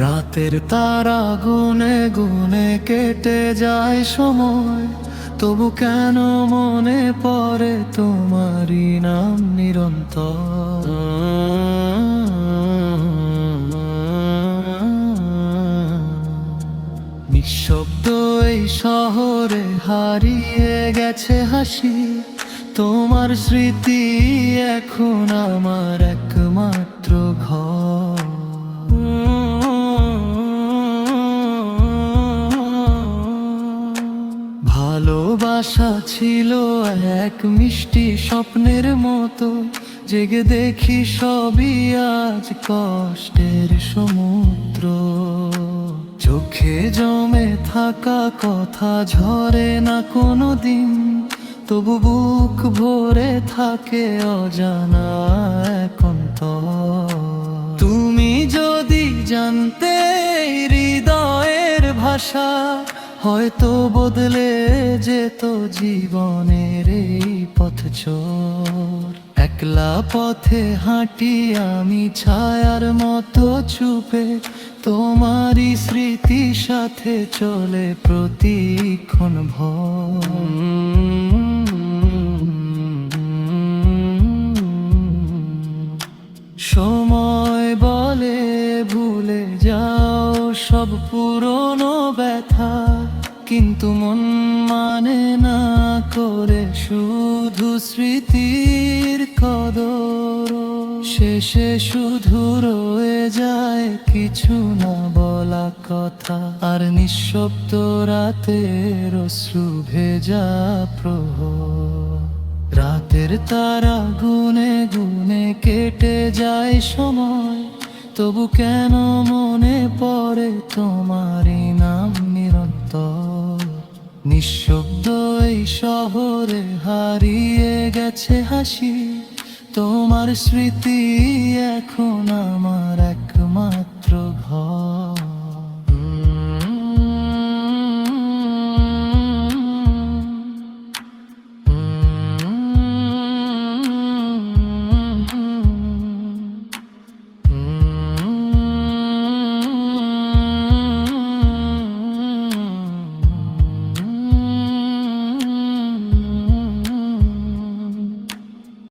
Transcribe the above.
রাতের তারা গুনে গুনে কেটে যায় সময়, তবু কেন মনে পড়ে তোমারই নাম নিরন্তর। নিঃশব্দ এই শহরে হারিয়ে গেছে হাসি, তোমার স্মৃতি এখন আমার একমাত্র ঘর। ভালোবাসা ছিল এক মিষ্টি স্বপ্নের মতো, জেগে দেখি সবই আজ কষ্টের সমুদ্র। চোখে জমে থাকা কথা ঝরে না কোনো দিন, তবু বুক ভরে থাকে অজানা এক অন্তর। তুমি যদি জানতে হৃদয়ের ভাষা, হয়তো বদলে যেত জীবনের এই পথচর। একলা পথে হাঁটি আমি ছায়ার মতো চুপে, তোমারই স্মৃতি সাথে চলে প্রতিক্ষণ ভর। সময় বলে ভুলে যাও সব পুরনো ব্যথা, কিন্তু মন মানে না করে শুধু স্মৃতির কদর। শেষে শুধু রয়ে যায় কিছু না বলা কথা, আর নিঃশব্দ রাতের অশ্রু ভেজা প্রহর। রাতের তারা গুনে গুনে কেটে যায় সময়, তবু কেন মনে পড়ে তোমারই নাম নিরন্তর। নিঃশব্দ এই শহরে হারিয়ে গেছে হাসি, তোমার স্মৃতি এখন আমার একমাত্র ঘর।